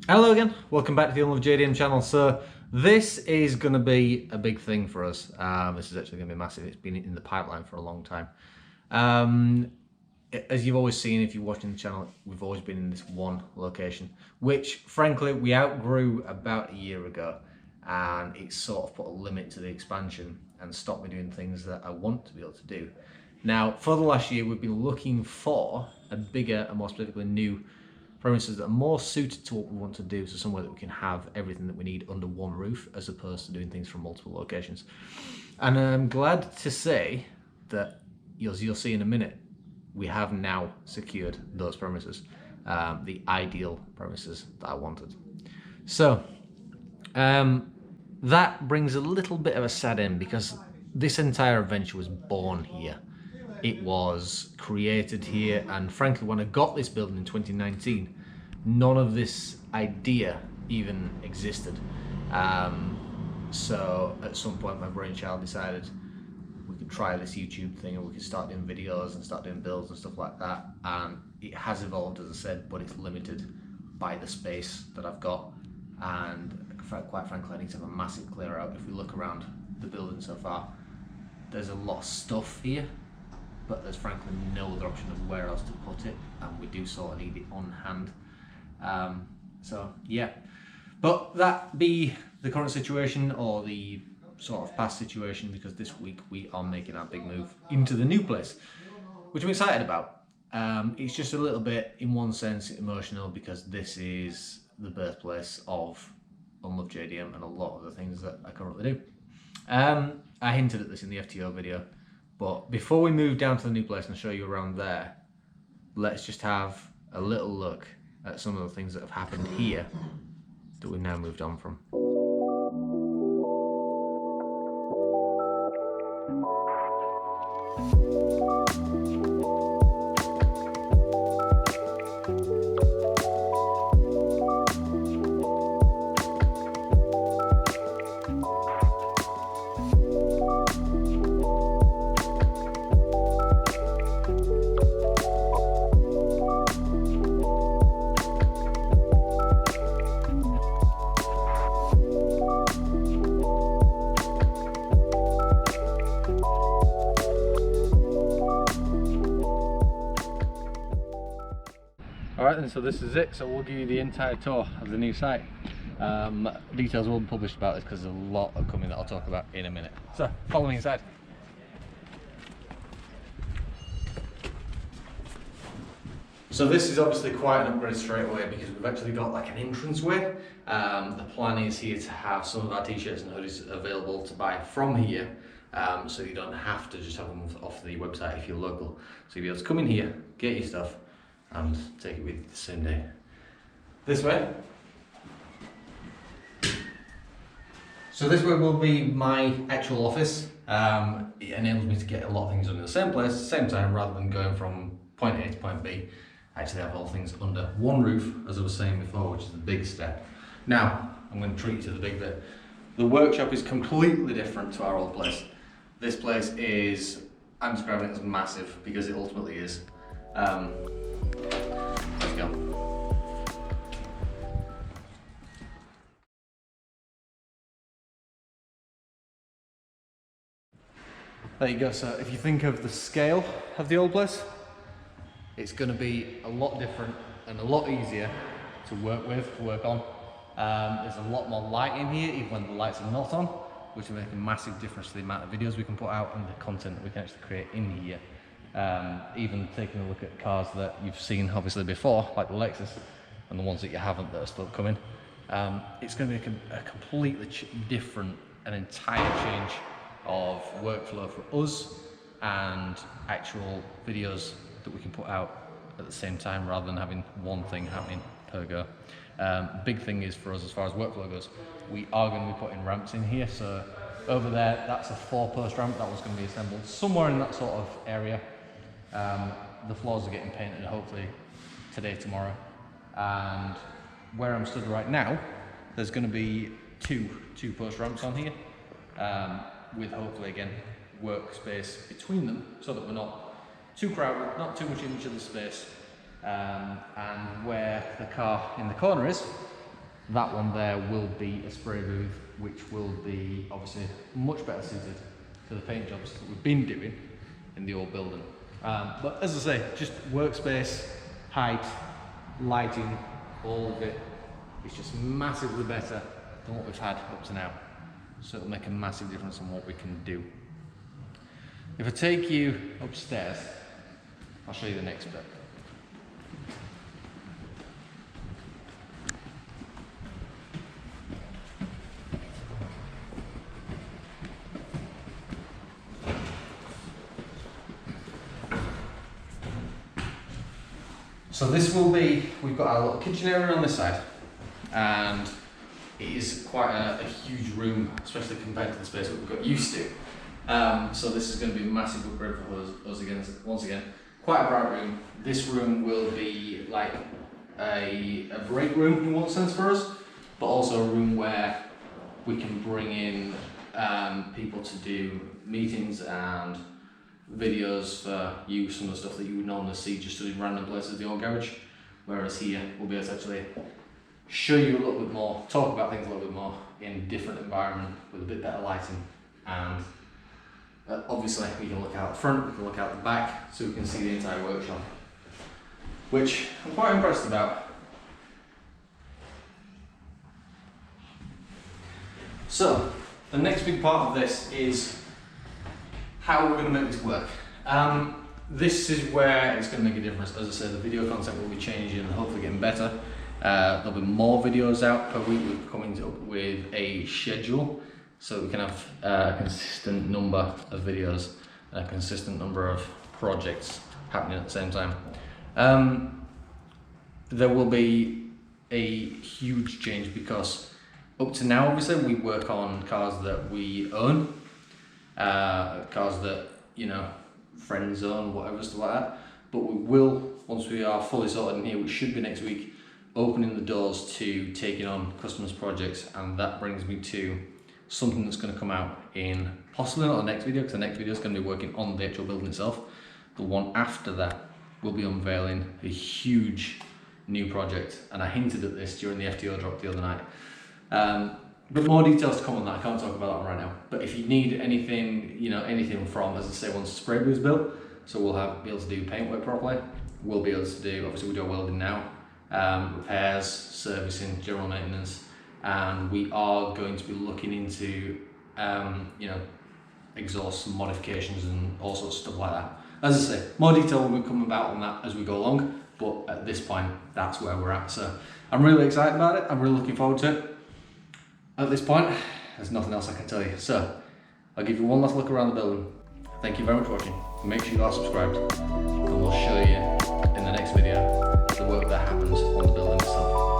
Hello again, welcome back to the Unloved JDM channel. So this is going to be a big thing for us. This is actually going to be massive. It's been in the pipeline for a long time. As you've always seen, if you're watching the channel, we've always been in this one location, which frankly we outgrew about a year ago, and it sort of put a limit to the expansion and stopped me doing things that I want to be able to do. Now, for the last year, we've been looking for a bigger and more specifically new premises that are more suited to what we want to do, so somewhere that we can have everything that we need under one roof as opposed to doing things from multiple locations. And I'm glad to say that, as you'll see in a minute, we have now secured those premises, the ideal premises that I wanted. So that brings a little bit of a sad end, because this entire adventure was born here. It was created here, and frankly, when I got this building in 2019, none of this idea even existed. So at some point my brainchild decided we could try this YouTube thing, and we could start doing videos and start doing builds and stuff like that, and it has evolved, as I said, but it's limited by the space that I've got, and quite frankly I need to have a massive clear out. If we look around the building so far, there's a lot of stuff here, but there's frankly no other option of where else to put it, and we do sort of need it on hand. So yeah, but that be the current situation, or the sort of past situation, because this week we are making our big move into the new place, which I'm excited about. It's just a little bit, in one sense, emotional, because this is the birthplace of Unloved JDM and a lot of the things that I currently do. I hinted at this in the FTO video, but before we move down to the new place and show you around there, let's just have a little look at some of the things that have happened here that we've now moved on from. Alright then, so this is it. So we'll give you the entire tour of the new site. Details will be published about this because there's a lot of coming that I'll talk about in a minute. So follow me inside. So this is obviously quite an upgrade straight away, because we've actually got like an entranceway. The plan is here to have some of our t-shirts and hoodies available to buy from here, so you don't have to just have them off the website if you're local. So you'll be able to come in here, get your stuff, and take it with you the same day. This way. So this way will be my actual office. It enables me to get a lot of things done in the same place, at the same time, rather than going from point A to point B. I actually have all things under one roof, as I was saying before, which is the big step. Now, I'm going to treat you to the big bit. The workshop is completely different to our old place. This place is, I'm describing it as massive, because it ultimately is. Let's go. There you go. So if you think of the scale of the old place, it's going to be a lot different and a lot easier to work with, to work on. There's a lot more light in here, even when the lights are not on, which will make a massive difference to the amount of videos we can put out and the content that we can actually create in here. Even taking a look at cars that you've seen obviously before, like the Lexus, and the ones that you haven't that are still coming. It's going to be a completely different, an entire change of workflow for us, and actual videos that we can put out at the same time, rather than having one thing happening per go. Big thing is for us, as far as workflow goes, we are going to be putting ramps in here. So over there, that's a 4-post ramp that was going to be assembled somewhere in that sort of area. The floors are getting painted hopefully today, tomorrow, and where I'm stood right now, there's going to be two post ramps on here, with hopefully again workspace between them, so that we're not too crowded, not too much in each other's space, and where the car in the corner is, That one there will be a spray booth, which will be obviously much better suited to the paint jobs that we've been doing in the old building. But as I say, just workspace, height, lighting, all of it is just massively better than what we've had up to now. So it'll make a massive difference in what we can do. If I take you upstairs, I'll show you the next bit. So this will be, we've got our little kitchen area on this side, and it is quite a huge room, especially compared to the space that we've got used to. So this is going to be a massive upgrade for us again, once again. Quite a bright room. This room will be like a break room in one sense for us, but also a room where we can bring in people to do meetings and videos for you, some of the stuff that you would normally see just in random places in the old garage. Whereas here we'll be able to actually show you a little bit more, talk about things a little bit more in a different environment with a bit better lighting. And obviously we can look out the front, we can look out the back, so we can see the entire workshop, which I'm quite impressed about. So the next big part of this is how we're going to make this work. This is where it's going to make a difference. As I said, the video content will be changing and hopefully getting better. There'll be more videos out per week. We're coming up with a schedule so we can have a consistent number of videos and a consistent number of projects happening at the same time. There will be a huge change because up to now, obviously, we work on cars that we own. Cars that, you know, friends own, whatever, stuff like that. But we will, once we are fully sorted in here, which should be next week, opening the doors to taking on customers' projects. And that brings me to something that's going to come out in possibly not the next video, because the next video is going to be working on the actual building itself. The one after that will be unveiling a huge new project. And I hinted at this during the FTO drop the other night. But more details to come on that. I can't talk about that right now. But if you need anything, you know, anything from, as I say, once the spray booth is built, so we'll be able to do paint work properly. We'll be able to do, obviously we do welding now, repairs, servicing, general maintenance, and we are going to be looking into, you know, exhaust modifications and all sorts of stuff like that. As I say, more detail will come about on that as we go along. But at this point, that's where we're at. So I'm really excited about it. I'm really looking forward to it. At this point, there's nothing else I can tell you. So I'll give you one last look around the building. Thank you very much for watching. Make sure you are subscribed, and we'll show you in the next video the work that happens on the building itself.